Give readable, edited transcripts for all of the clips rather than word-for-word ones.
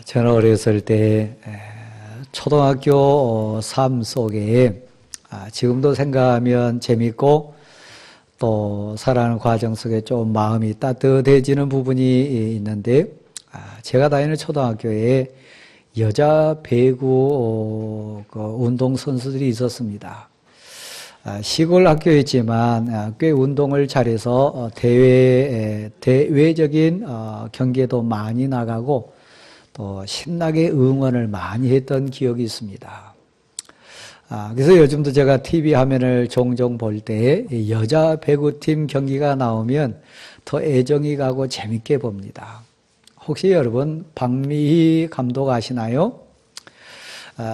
저는 어렸을 때 초등학교 삶 속에 지금도 생각하면 재밌고 또 살아가는 과정 속에 좀 마음이 따뜻해지는 부분이 있는데, 제가 다니는 초등학교에 여자 배구 운동선수들이 있었습니다. 시골 학교였지만 꽤 운동을 잘해서 대외적인 경기에도 많이 나가고 또 신나게 응원을 많이 했던 기억이 있습니다. 그래서 요즘도 제가 TV 화면을 종종 볼 때 여자 배구팀 경기가 나오면 더 애정이 가고 재밌게 봅니다. 혹시 여러분 박미희 감독 아시나요?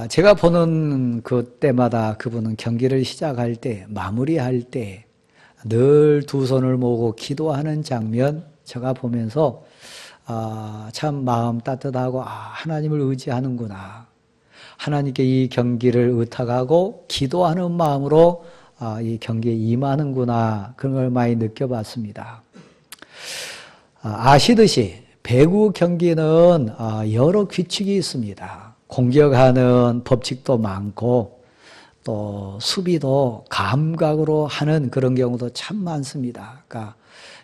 제가 보는 그때마다 그분은 경기를 시작할 때, 마무리할 때 늘 두 손을 모으고 기도하는 장면 제가 보면서 참 마음 따뜻하고 하나님을 의지하는구나. 하나님께 이 경기를 의탁하고 기도하는 마음으로 이 경기에 임하는구나. 그런 걸 많이 느껴봤습니다. 아시듯이 배구 경기는 여러 규칙이 있습니다. 공격하는 법칙도 많고 또 수비도 감각으로 하는 그런 경우도 참 많습니다. 그러니까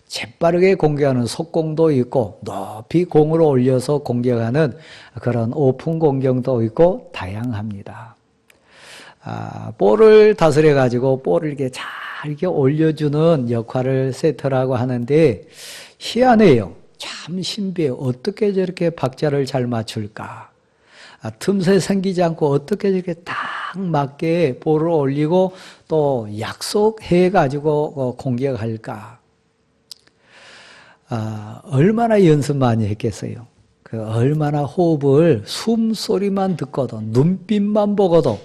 재빠르게 공격하는 속공도 있고 높이 공을 올려서 공격하는 그런 오픈 공격도 있고 다양합니다. 볼을 다스려 가지고 볼을 이렇게 잘 이렇게 올려주는 역할을 세터라고 하는데 희한해요. 참 신비해요. 어떻게 저렇게 박자를 잘 맞출까? 틈새 생기지 않고 어떻게 저렇게 딱 맞게 볼을 올리고 또 약속해 가지고 공격할까? 얼마나 연습 많이 했겠어요. 얼마나 호흡을 숨소리만 듣고도 눈빛만 보고도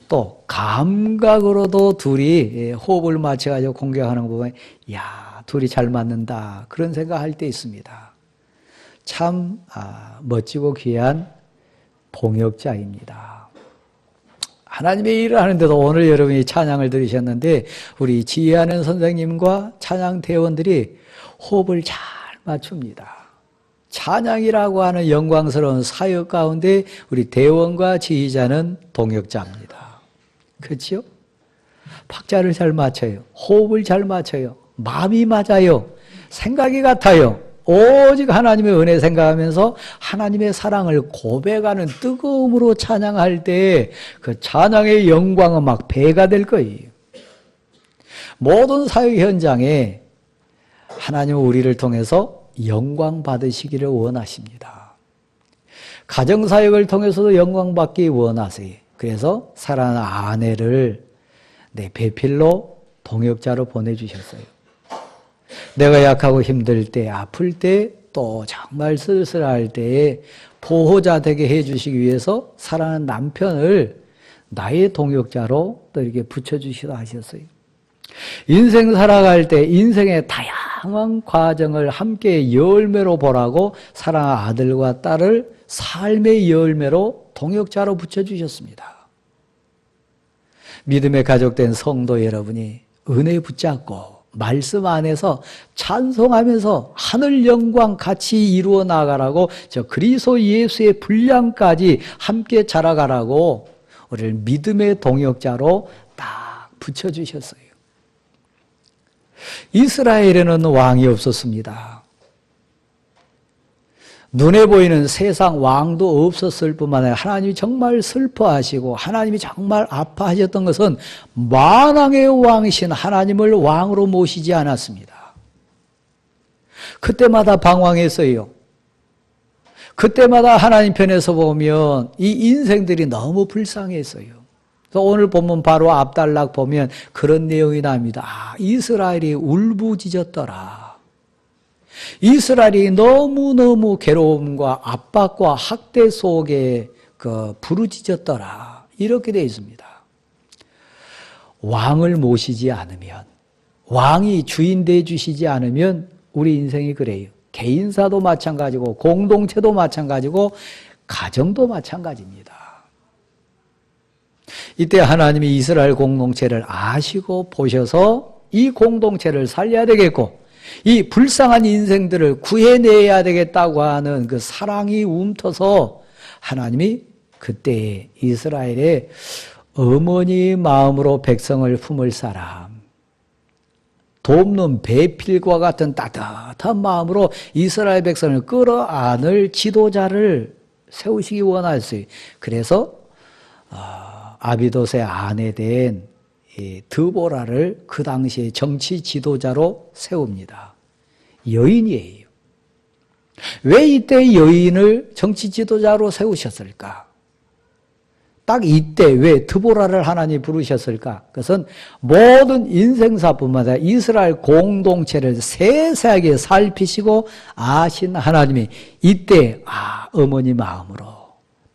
또 감각으로도 둘이 호흡을 맞춰가지고 공격하는 거 보면 둘이 잘 맞는다 그런 생각할 때 있습니다. 참 멋지고 귀한 동역자입니다. 하나님의 일을 하는데도 오늘 여러분이 찬양을 들으셨는데 우리 지휘하는 선생님과 찬양 대원들이 호흡을 잘 맞춥니다. 찬양이라고 하는 영광스러운 사역 가운데 우리 대원과 지휘자는 동역자입니다. 그렇죠? 박자를 잘 맞춰요. 호흡을 잘 맞춰요. 마음이 맞아요. 생각이 같아요. 오직 하나님의 은혜 생각하면서 하나님의 사랑을 고백하는 뜨거움으로 찬양할 때 그 찬양의 영광은 막 배가 될 거예요. 모든 사역 현장에 하나님은 우리를 통해서 영광 받으시기를 원하십니다. 가정사역을 통해서도 영광 받기 원하세요. 그래서 사랑하는 아내를 내 배필로 동역자로 보내주셨어요. 내가 약하고 힘들 때, 아플 때, 또 정말 쓸쓸할 때에 보호자 되게 해주시기 위해서 사랑하는 남편을 나의 동역자로 또 이렇게 붙여주시다 하셨어요. 인생 살아갈 때 인생의 다양한 과정을 함께 열매로 보라고 사랑하는 아들과 딸을 삶의 열매로 동역자로 붙여주셨습니다. 믿음의 가족된 성도 여러분이 은혜 붙잡고 말씀 안에서 찬송하면서 하늘 영광 같이 이루어 나가라고 저 그리스도 예수의 분량까지 함께 자라가라고 우리를 믿음의 동역자로 딱 붙여주셨어요. 이스라엘에는 왕이 없었습니다. 눈에 보이는 세상 왕도 없었을 뿐만 아니라 하나님이 정말 슬퍼하시고 하나님이 정말 아파하셨던 것은 만왕의 왕이신 하나님을 왕으로 모시지 않았습니다. 그때마다 방황했어요. 그때마다 하나님 편에서 보면 이 인생들이 너무 불쌍했어요. 그래서 오늘 보면 바로 앞단락 보면 그런 내용이 납니다. 이스라엘이 울부짖었더라. 이스라엘이 너무너무 괴로움과 압박과 학대 속에 부르짖었더라. 이렇게 되어 있습니다. 왕을 모시지 않으면, 왕이 주인 되어 주시지 않으면 우리 인생이 그래요. 개인사도 마찬가지고 공동체도 마찬가지고 가정도 마찬가지입니다. 이때 하나님이 이스라엘 공동체를 아시고 보셔서 이 공동체를 살려야 되겠고 이 불쌍한 인생들을 구해내야 되겠다고 하는 그 사랑이 움터서 하나님이 그때 이스라엘의 어머니 마음으로 백성을 품을 사람, 돕는 배필과 같은 따뜻한 마음으로 이스라엘 백성을 끌어안을 지도자를 세우시기 원하셨어요. 그래서 아비돗의 아내 된 드보라를 그 당시에 정치 지도자로 세웁니다. 여인이에요. 왜 이때 여인을 정치 지도자로 세우셨을까? 딱 이때 왜 드보라를 하나님이 부르셨을까? 그것은 모든 인생사뿐만 아니라 이스라엘 공동체를 세세하게 살피시고 아신 하나님이 이때 어머니 마음으로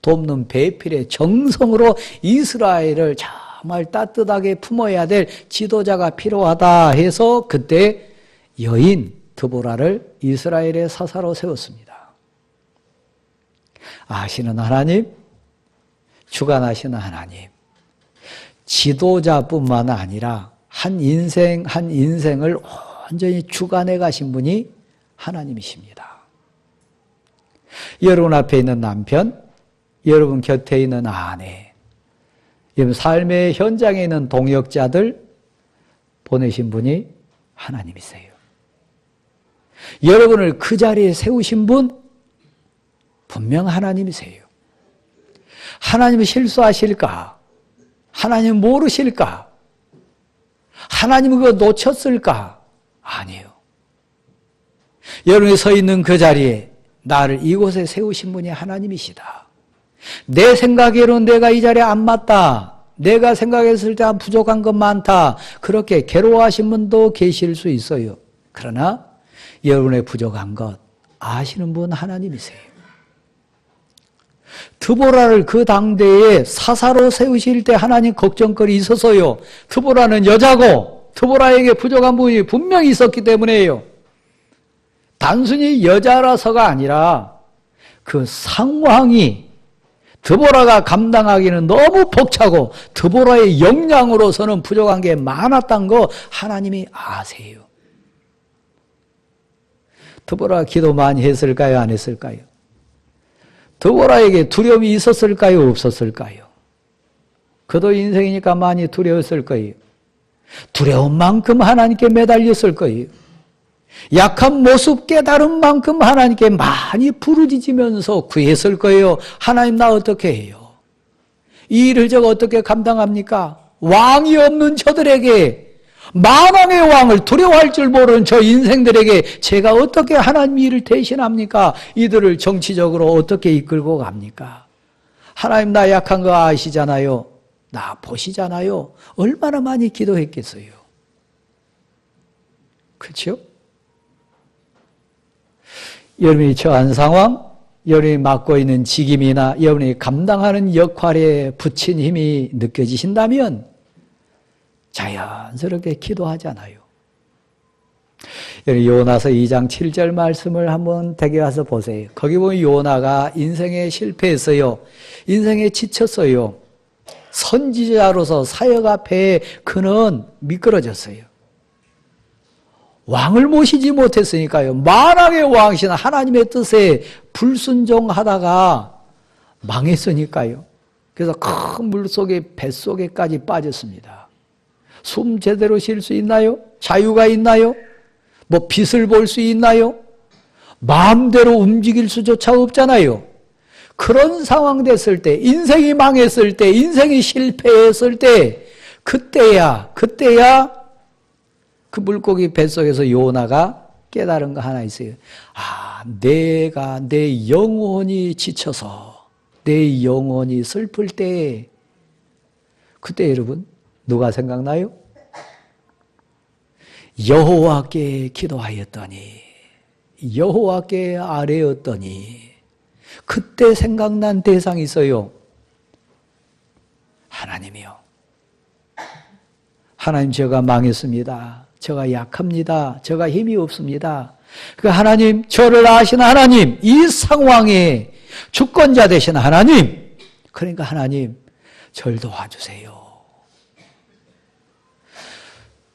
돕는 배필의 정성으로 이스라엘을 정말 따뜻하게 품어야 될 지도자가 필요하다 해서 그때 여인 드보라를 이스라엘의 사사로 세웠습니다. 아시는 하나님, 주관하시는 하나님, 지도자뿐만 아니라 한 인생을 온전히 주관해 가신 분이 하나님이십니다. 여러분 앞에 있는 남편, 여러분 곁에 있는 아내, 여러분 삶의 현장에 있는 동역자들 보내신 분이 하나님이세요. 여러분을 그 자리에 세우신 분 분명 하나님이세요. 하나님이 실수하실까? 하나님 모르실까? 하나님은 그거 놓쳤을까? 아니에요. 여러분이 서 있는 그 자리에 나를 이곳에 세우신 분이 하나님이시다. 내 생각에는 내가 이 자리에 안 맞다. 내가 생각했을 때 부족한 것 많다. 그렇게 괴로워하신 분도 계실 수 있어요. 그러나 여러분의 부족한 것 아시는 분 하나님이세요. 드보라를 그 당대에 사사로 세우실 때 하나님 걱정거리 있어서요. 드보라는 여자고 드보라에게 부족한 부분이 분명히 있었기 때문에요. 단순히 여자라서가 아니라 그 상황이 드보라가 감당하기는 너무 벅차고 드보라의 역량으로서는 부족한 게 많았던 거 하나님이 아세요. 드보라가 기도 많이 했을까요? 안 했을까요? 드보라에게 두려움이 있었을까요? 없었을까요? 그도 인생이니까 많이 두려웠을 거예요. 두려운 만큼 하나님께 매달렸을 거예요. 약한 모습 깨달은 만큼 하나님께 많이 부르짖으면서 구했을 거예요. 하나님 나 어떻게 해요? 이 일을 제가 어떻게 감당합니까? 왕이 없는 저들에게 만왕의 왕을 두려워할 줄 모르는 저 인생들에게 제가 어떻게 하나님 일을 대신합니까? 이들을 정치적으로 어떻게 이끌고 갑니까? 하나님 나 약한 거 아시잖아요. 나 보시잖아요. 얼마나 많이 기도했겠어요. 그렇죠? 여러분이 처한 상황, 여러분이 맡고 있는 직임이나 여러분이 감당하는 역할에 붙인 힘이 느껴지신다면 자연스럽게 기도하잖아요. 요나서 2장 7절 말씀을 한번 댁에 와서 보세요. 거기 보면 요나가 인생에 실패했어요. 인생에 지쳤어요. 선지자로서 사역 앞에 그는 미끄러졌어요. 왕을 모시지 못했으니까요. 만왕의 왕이신 하나님의 뜻에 불순종하다가 망했으니까요. 그래서 큰 물속에 뱃속에까지 빠졌습니다. 숨 제대로 쉴 수 있나요? 자유가 있나요? 뭐 빛을 볼 수 있나요? 마음대로 움직일 수조차 없잖아요. 그런 상황 됐을 때, 인생이 망했을 때, 인생이 실패했을 때, 그때야 그 물고기 뱃속에서 요나가 깨달은 거 하나 있어요. 내가 내 영혼이 지쳐서 내 영혼이 슬플 때 그때 여러분 누가 생각나요? 여호와께 기도하였더니 여호와께 아뢰었더니 그때 생각난 대상이 있어요. 하나님이요. 하나님 제가 망했습니다. 제가 약합니다. 제가 힘이 없습니다. 그 하나님, 저를 아시는 하나님, 이 상황에 주권자 되신 하나님, 그러니까 하나님, 저를 도와주세요.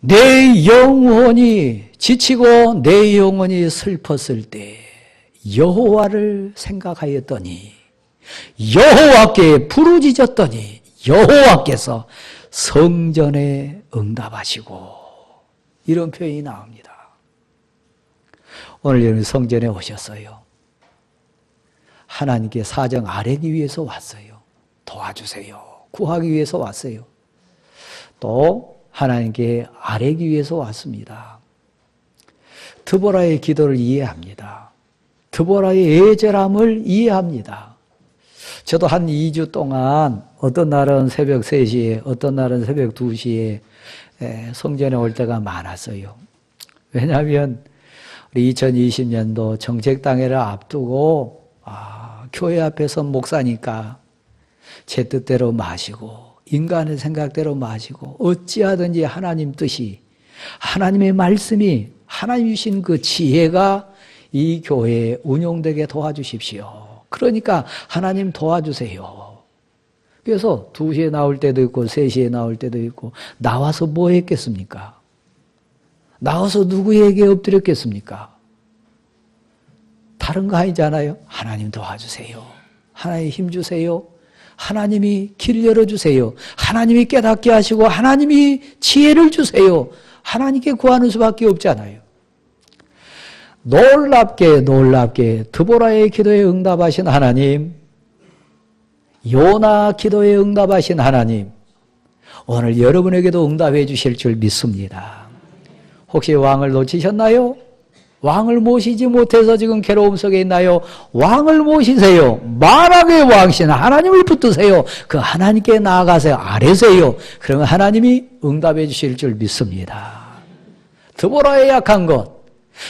내 영혼이 지치고 내 영혼이 슬펐을 때 여호와를 생각하였더니 여호와께 부르짖었더니 여호와께서 성전에 응답하시고, 이런 표현이 나옵니다. 오늘 여러분 성전에 오셨어요. 하나님께 사정 아뢰기 위해서 왔어요. 도와주세요. 구하기 위해서 왔어요. 또 하나님께 아뢰기 위해서 왔습니다. 드보라의 기도를 이해합니다. 드보라의 애절함을 이해합니다. 저도 한 2주 동안 어떤 날은 새벽 3시에 어떤 날은 새벽 2시에 성전에 올 때가 많았어요. 왜냐하면 우리 2020년도 정책당회를 앞두고 교회 앞에서 목사니까 제 뜻대로 마시고 인간의 생각대로 마시고 어찌하든지 하나님 뜻이, 하나님의 말씀이, 하나님 주신 그 지혜가 이 교회에 운용되게 도와주십시오. 그러니까 하나님 도와주세요. 그래서 2시에 나올 때도 있고 3시에 나올 때도 있고, 나와서 뭐 했겠습니까? 나와서 누구에게 엎드렸겠습니까? 다른 거 아니잖아요. 하나님 도와주세요. 하나님 힘주세요. 하나님이 길 열어주세요. 하나님이 깨닫게 하시고 하나님이 지혜를 주세요. 하나님께 구하는 수밖에 없잖아요. 놀랍게 드보라의 기도에 응답하신 하나님, 요나 기도에 응답하신 하나님, 오늘 여러분에게도 응답해 주실 줄 믿습니다. 혹시 왕을 놓치셨나요? 왕을 모시지 못해서 지금 괴로움 속에 있나요? 왕을 모시세요. 만왕의 왕신 하나님을 붙드세요. 그 하나님께 나아가세요. 아뢰세요. 그러면 하나님이 응답해 주실 줄 믿습니다. 드보라의 약한 것,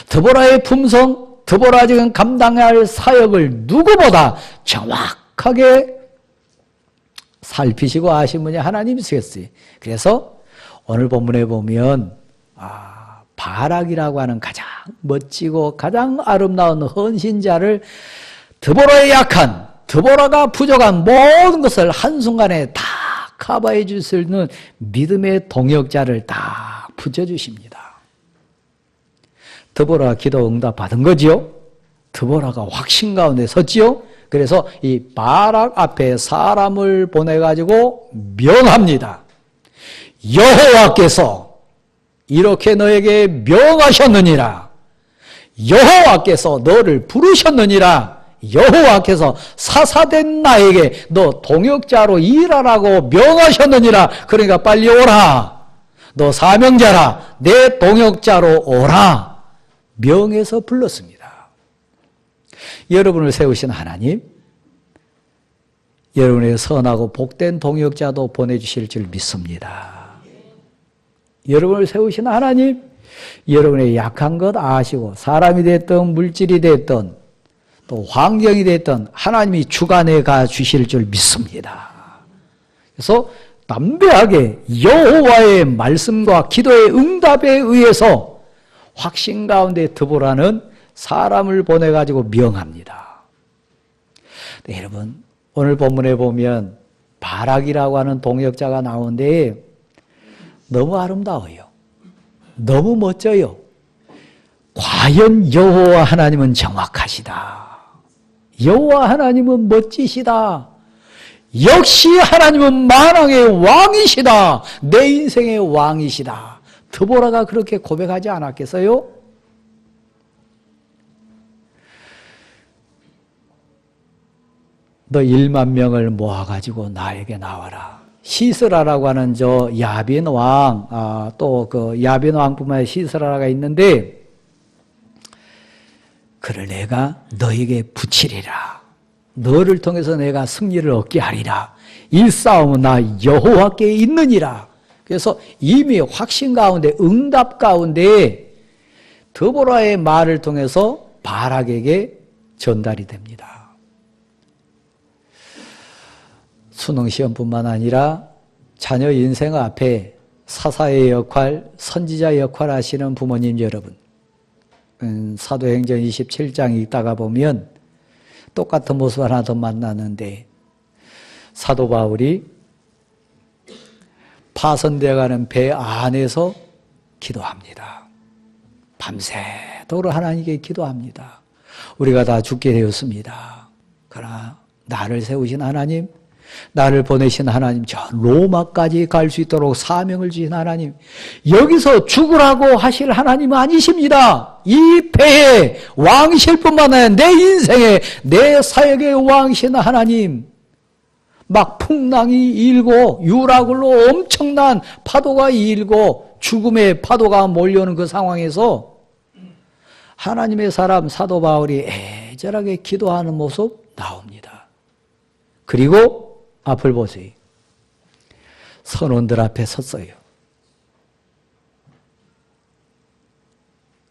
드보라의 품성, 드보라 지금 감당해야 할 사역을 누구보다 정확하게 살피시고 아신 분이 하나님이시겠어요. 그래서 오늘 본문에 보면 바락이라고 하는 가장 멋지고 가장 아름다운 헌신자를, 드보라의 약한, 드보라가 부족한 모든 것을 한순간에 다 커버해 줄 수 있는 믿음의 동역자를 다 붙여주십니다. 드보라가 기도 응답 받은 거지요. 드보라가 확신 가운데 섰지요. 그래서 이 바락 앞에 사람을 보내가지고 명합니다. 여호와께서 이렇게 너에게 명하셨느니라. 여호와께서 너를 부르셨느니라. 여호와께서 사사된 나에게 너 동역자로 일하라고 명하셨느니라. 그러니까 빨리 오라. 너 사명자라. 내 동역자로 오라. 명해서 불렀습니다. 여러분을 세우신 하나님, 여러분의 선하고 복된 동역자도 보내주실 줄 믿습니다. 여러분을 세우신 하나님, 여러분의 약한 것 아시고 사람이 됐든 물질이 됐든 또 환경이 됐든 하나님이 주관해 가 주실 줄 믿습니다. 그래서 담대하게 여호와의 말씀과 기도의 응답에 의해서 확신 가운데 드보라는 사람을 보내가지고 명합니다. 네, 여러분 오늘 본문에 보면 바락이라고 하는 동역자가 나오는데 너무 아름다워요. 너무 멋져요. 과연 여호와 하나님은 정확하시다. 여호와 하나님은 멋지시다. 역시 하나님은 만왕의 왕이시다. 내 인생의 왕이시다. 드보라가 그렇게 고백하지 않았겠어요? 너 1만 명을 모아가지고 나에게 나와라. 시스라라고 하는 저 야빈 왕, 또 그 야빈 왕뿐만 아니라 시스라가 있는데, 그를 내가 너에게 붙이리라. 너를 통해서 내가 승리를 얻게 하리라. 이 싸움은 나 여호와께 있느니라. 그래서 이미 확신 가운데, 응답 가운데 드보라의 말을 통해서 바락에게 전달이 됩니다. 수능시험뿐만 아니라 자녀 인생 앞에 사사의 역할, 선지자 역할 하시는 부모님 여러분, 사도행전 27장 읽다가 보면 똑같은 모습 하나 더 만나는데, 사도 바울이 파손되어가는 배 안에서 기도합니다. 밤새도록 하나님께 기도합니다. 우리가 다 죽게 되었습니다. 그러나 나를 세우신 하나님, 나를 보내신 하나님, 저 로마까지 갈 수 있도록 사명을 주신 하나님, 여기서 죽으라고 하실 하나님은 아니십니다. 이 배의 왕이실 뿐만 아니라 내 인생의, 내 사역의 왕이신 하나님, 막 풍랑이 일고 유라굴로 엄청난 파도가 일고 죽음의 파도가 몰려오는 그 상황에서 하나님의 사람 사도 바울이 애절하게 기도하는 모습 나옵니다. 그리고 앞을 보세요. 선원들 앞에 섰어요.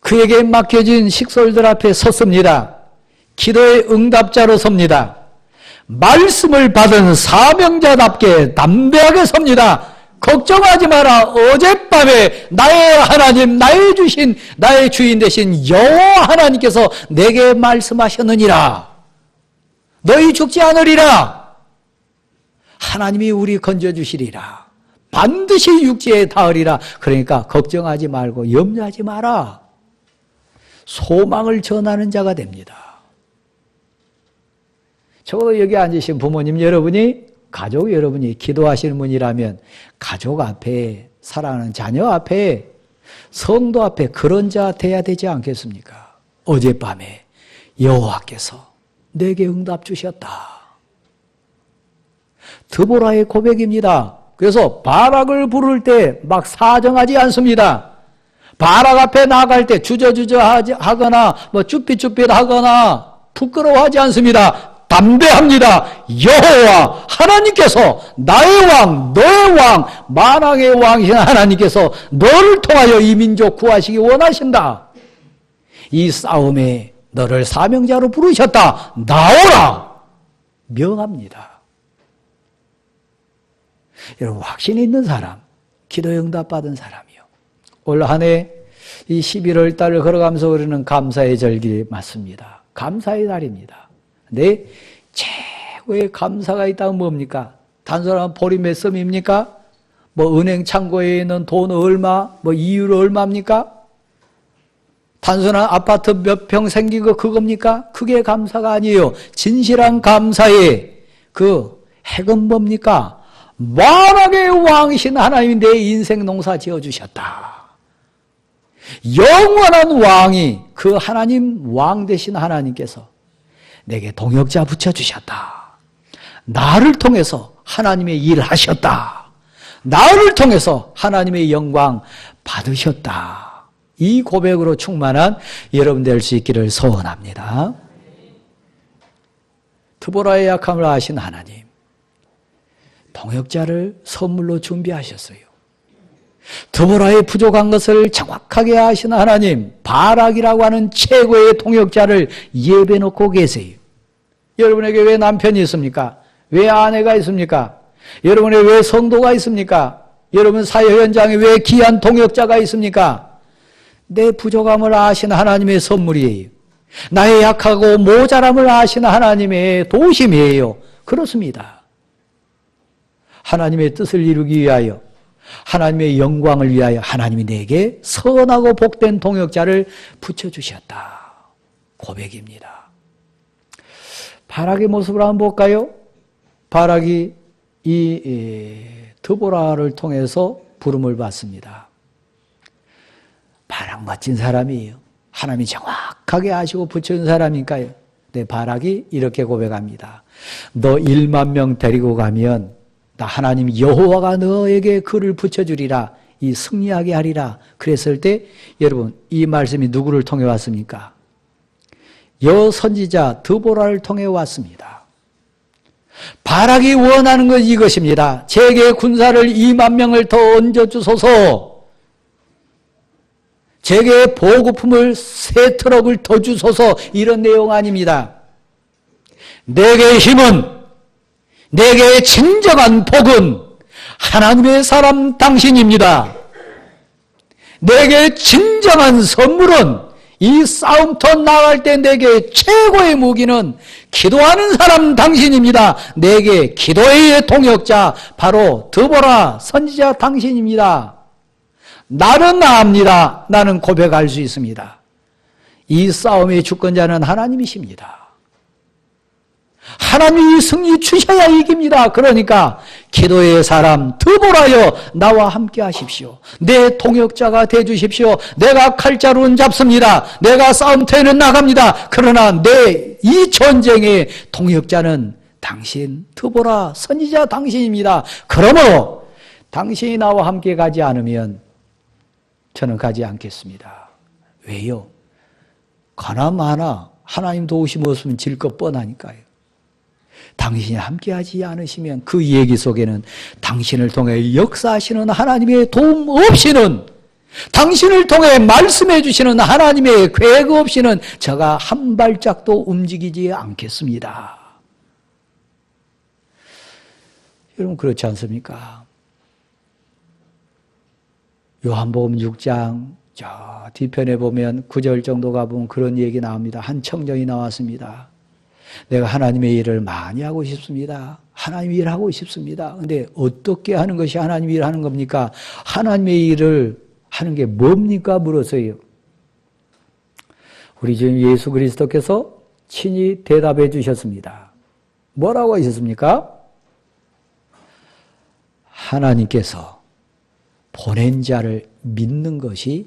그에게 맡겨진 식솔들 앞에 섰습니다. 기도의 응답자로 섭니다. 말씀을 받은 사명자답게 담대하게 섭니다. 걱정하지 마라. 어젯밤에 나의 하나님, 나의 주인 되신 여호와 하나님께서 내게 말씀하셨느니라. 너희 죽지 않으리라. 하나님이 우리 건져주시리라. 반드시 육지에 닿으리라. 그러니까 걱정하지 말고 염려하지 마라. 소망을 전하는 자가 됩니다. 적어도 여기 앉으신 부모님 여러분이, 가족 여러분이 기도하시는 분이라면 가족 앞에, 사랑하는 자녀 앞에, 성도 앞에 그런 자 돼야 되지 않겠습니까? 어젯밤에 여호와께서 내게 응답 주셨다. 드보라의 고백입니다. 그래서 바락을 부를 때 막 사정하지 않습니다. 바락 앞에 나갈 때 주저주저 하거나 쭈삣쭈삣 하거나 부끄러워하지 않습니다. 담대합니다. 여호와 하나님께서 나의 왕, 너의 왕, 만왕의 왕이신 하나님께서 너를 통하여 이 민족 구하시기 원하신다. 이 싸움에 너를 사명자로 부르셨다. 나오라. 명합니다. 여러분, 확신이 있는 사람, 기도에 응답받은 사람이요. 올 한 해 이 11월 달을 걸어가면서 우리는 감사의 절기 맞습니다. 감사의 달입니다. 근데 최고의 감사가 있다면 뭡니까? 단순한 보리 몇 섬입니까? 은행 창고에 있는 돈 얼마? 이율 얼마입니까? 단순한 아파트 몇 평 생긴 거 그겁니까? 그게 감사가 아니에요. 진실한 감사의 그 핵은 뭡니까? 만왕의 왕이신 하나님이 내 인생 농사 지어주셨다. 영원한 왕이, 그 하나님 왕 되신 하나님께서 내게 동역자 붙여주셨다. 나를 통해서 하나님의 일을 하셨다. 나를 통해서 하나님의 영광 받으셨다. 이 고백으로 충만한 여러분 될 수 있기를 소원합니다. 드보라의 약함을 아신 하나님, 동역자를 선물로 준비하셨어요. 드보라의 부족한 것을 정확하게 아시는 하나님, 바락이라고 하는 최고의 동역자를 예배 놓고 계세요. 여러분에게 왜 남편이 있습니까? 왜 아내가 있습니까? 여러분에 왜 성도가 있습니까? 여러분 사회 현장에 왜 귀한 동역자가 있습니까? 내 부족함을 아시는 하나님의 선물이에요. 나의 약하고 모자람을 아시는 하나님의 도심이에요. 그렇습니다. 하나님의 뜻을 이루기 위하여, 하나님의 영광을 위하여 하나님이 내게 선하고 복된 동역자를 붙여주셨다. 고백입니다. 바락의 모습을 한번 볼까요? 바락이 이 드보라를 통해서 부름을 받습니다. 바락 멋진 사람이에요. 하나님이 정확하게 아시고 붙여준 사람이니까요. 네, 바락이 이렇게 고백합니다. 너 1만 명 데리고 가면 나 하나님 여호와가 너에게 그를 붙여주리라. 이 승리하게 하리라. 그랬을 때 여러분, 이 말씀이 누구를 통해 왔습니까? 여선지자 드보라를 통해 왔습니다. 바락이 원하는 건 이것입니다. 제게 군사를 2만 명을 더 얹어주소서. 제게 보급품을 3트럭을 더 주소서. 이런 내용 아닙니다. 내게 힘은, 내게 진정한 복은 하나님의 사람 당신입니다. 내게 진정한 선물은, 이 싸움터 나갈 때 내게 최고의 무기는 기도하는 사람 당신입니다. 내게 기도의 동역자 바로 드보라 선지자 당신입니다. 나는 나합니다. 나는 고백할 수 있습니다. 이 싸움의 주권자는 하나님이십니다. 하나님이 승리 주셔야 이깁니다. 그러니까 기도의 사람 드보라여 나와 함께 하십시오. 내 동역자가 되어주십시오. 내가 칼자루는 잡습니다. 내가 싸움터에는 나갑니다. 그러나 내 이 전쟁의 동역자는 당신 드보라 선지자 당신입니다. 그러므로 당신이 나와 함께 가지 않으면 저는 가지 않겠습니다. 왜요? 가나 마나 하나님 도우심 없으면 질 것 뻔하니까요. 당신이 함께하지 않으시면 그 얘기 속에는 당신을 통해 역사하시는 하나님의 도움 없이는, 당신을 통해 말씀해 주시는 하나님의 계획 없이는 제가 한 발짝도 움직이지 않겠습니다. 여러분 그렇지 않습니까? 요한복음 6장 저 뒤편에 보면 9절 정도 가보면 그런 얘기 나옵니다. 한 청년이 나왔습니다. 내가 하나님의 일을 많이 하고 싶습니다. 하나님의 일을 하고 싶습니다. 근데 어떻게 하는 것이 하나님의 일을 하는 겁니까? 하나님의 일을 하는 게 뭡니까? 물었어요. 우리 주님 예수 그리스도께서 친히 대답해 주셨습니다. 뭐라고 하셨습니까? 하나님께서 보낸 자를 믿는 것이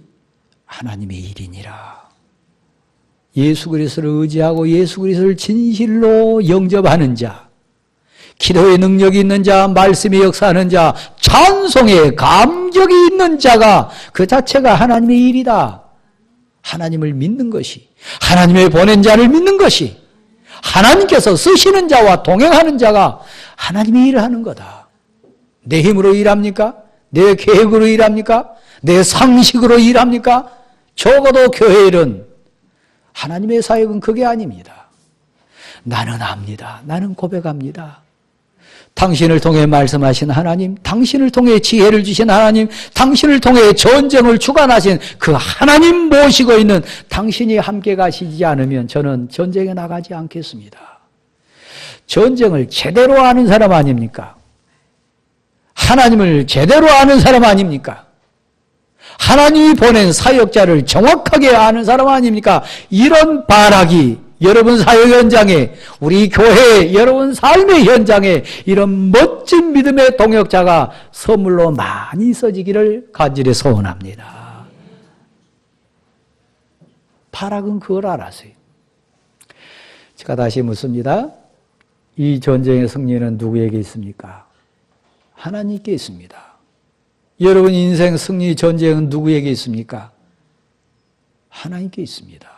하나님의 일이니라. 예수 그리스도를 의지하고 예수 그리스도를 진실로 영접하는 자, 기도의 능력이 있는 자, 말씀의 역사하는 자, 찬송의 감격이 있는 자가 그 자체가 하나님의 일이다. 하나님을 믿는 것이, 하나님의 보낸 자를 믿는 것이, 하나님께서 쓰시는 자와 동행하는 자가 하나님의 일을 하는 거다. 내 힘으로 일합니까? 내 계획으로 일합니까? 내 상식으로 일합니까? 적어도 교회 일은, 하나님의 사역은 그게 아닙니다. 나는 압니다. 나는 고백합니다. 당신을 통해 말씀하신 하나님, 당신을 통해 지혜를 주신 하나님, 당신을 통해 전쟁을 주관하신 그 하나님 모시고 있는 당신이 함께 가시지 않으면 저는 전쟁에 나가지 않겠습니다. 전쟁을 제대로 아는 사람 아닙니까? 하나님을 제대로 아는 사람 아닙니까? 하나님이 보낸 사역자를 정확하게 아는 사람 아닙니까? 이런 발악이 여러분 사역 현장에, 우리 교회 여러분 삶의 현장에 이런 멋진 믿음의 동역자가 선물로 많이 있어지기를 간절히 소원합니다. 발악은 그걸 알았어요. 제가 다시 묻습니다. 이 전쟁의 승리는 누구에게 있습니까? 하나님께 있습니다. 여러분 인생 승리 전쟁은 누구에게 있습니까? 하나님께 있습니다.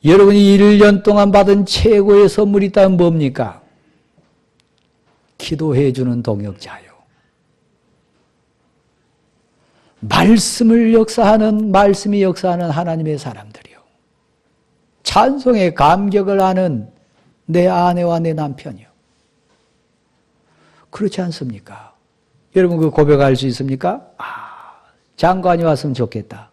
여러분이 1년 동안 받은 최고의 선물이 있다면 뭡니까? 기도해 주는 동역자요. 말씀을 역사하는, 말씀이 역사하는 하나님의 사람들이요. 찬송의 감격을 하는 내 아내와 내 남편이요. 그렇지 않습니까? 여러분 그 고백할 수 있습니까? 장관이 왔으면 좋겠다.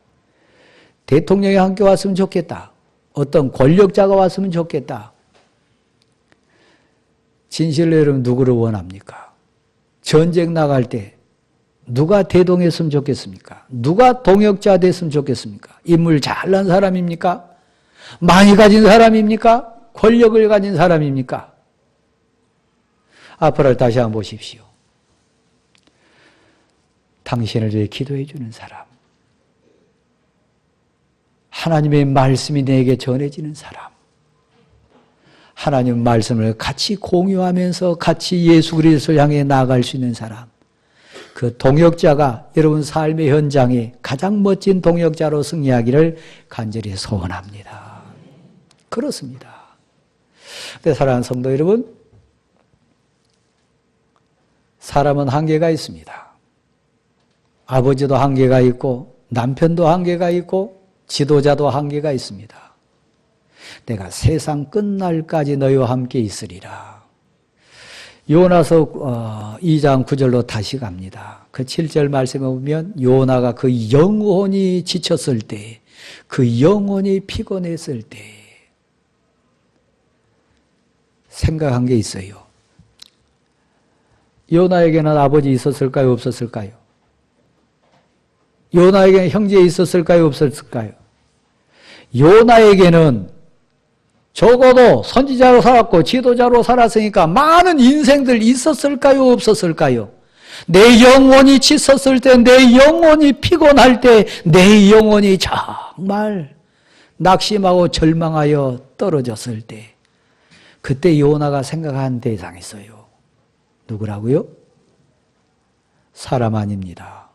대통령이 함께 왔으면 좋겠다. 어떤 권력자가 왔으면 좋겠다. 진실로 여러분 누구를 원합니까? 전쟁 나갈 때 누가 대동했으면 좋겠습니까? 누가 동역자 됐으면 좋겠습니까? 인물 잘난 사람입니까? 많이 가진 사람입니까? 권력을 가진 사람입니까? 앞으로 다시 한번 보십시오. 당신을 위해 기도해 주는 사람, 하나님의 말씀이 내게 전해지는 사람, 하나님 말씀을 같이 공유하면서 같이 예수 그리스도를 향해 나아갈 수 있는 사람, 그 동역자가 여러분 삶의 현장에 가장 멋진 동역자로 승리하기를 간절히 소원합니다. 그렇습니다. 근데 사랑하는 성도 여러분, 사람은 한계가 있습니다. 아버지도 한계가 있고 남편도 한계가 있고 지도자도 한계가 있습니다. 내가 세상 끝날까지 너희와 함께 있으리라. 요나서 2장 9절로 다시 갑니다. 그 7절 말씀에 보면 요나가 그 영혼이 지쳤을 때, 그 영혼이 피곤했을 때 생각한 게 있어요. 요나에게는 아버지 있었을까요? 없었을까요? 요나에게는 형제 있었을까요? 없었을까요? 요나에게는 적어도 선지자로 살았고 지도자로 살았으니까 많은 인생들 있었을까요? 없었을까요? 내 영혼이 지쳤을 때, 내 영혼이 피곤할 때, 내 영혼이 정말 낙심하고 절망하여 떨어졌을 때, 그때 요나가 생각한 대상이 있어요. 누구라고요? 사람 아닙니다.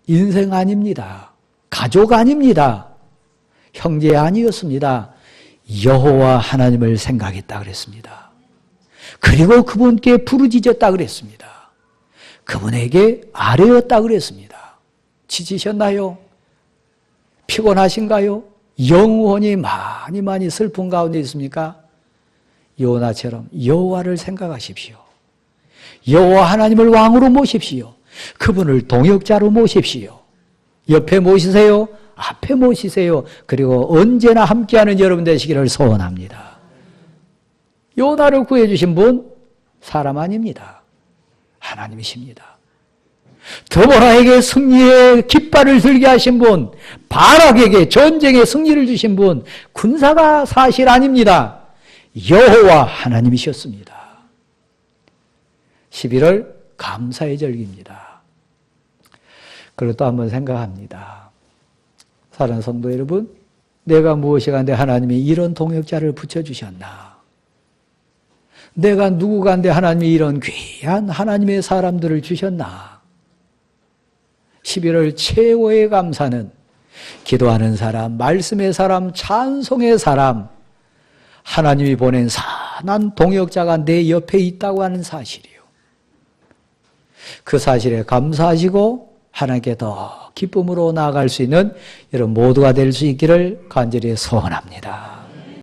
인생 아닙니다. 가족 아닙니다. 형제 아니었습니다. 여호와 하나님을 생각했다 그랬습니다. 그리고 그분께 부르짖었다 그랬습니다. 그분에게 아뢰었다 그랬습니다. 지치셨나요? 피곤하신가요? 영혼이 많이 슬픈 가운데 있습니까? 요나처럼 여호와를 생각하십시오. 여호와 하나님을 왕으로 모십시오. 그분을 동역자로 모십시오. 옆에 모시세요. 앞에 모시세요. 그리고 언제나 함께하는 여러분 되시기를 소원합니다. 요나를 구해주신 분 사람 아닙니다. 하나님이십니다. 드보라에게 승리의 깃발을 들게 하신 분, 바락에게 전쟁의 승리를 주신 분, 군사가 사실 아닙니다. 여호와 하나님이셨습니다. 11월 감사의 절기입니다. 그리고 또 한번 생각합니다. 사랑하는 성도 여러분, 내가 무엇이 간데 하나님이 이런 동역자를 붙여주셨나? 내가 누구 간데 하나님이 이런 귀한 하나님의 사람들을 주셨나? 11월 최고의 감사는 기도하는 사람, 말씀의 사람, 찬송의 사람, 하나님이 보낸 선한 동역자가 내 옆에 있다고 하는 사실이요. 그 사실에 감사하시고 하나님께 더 기쁨으로 나아갈 수 있는 여러분 모두가 될 수 있기를 간절히 소원합니다.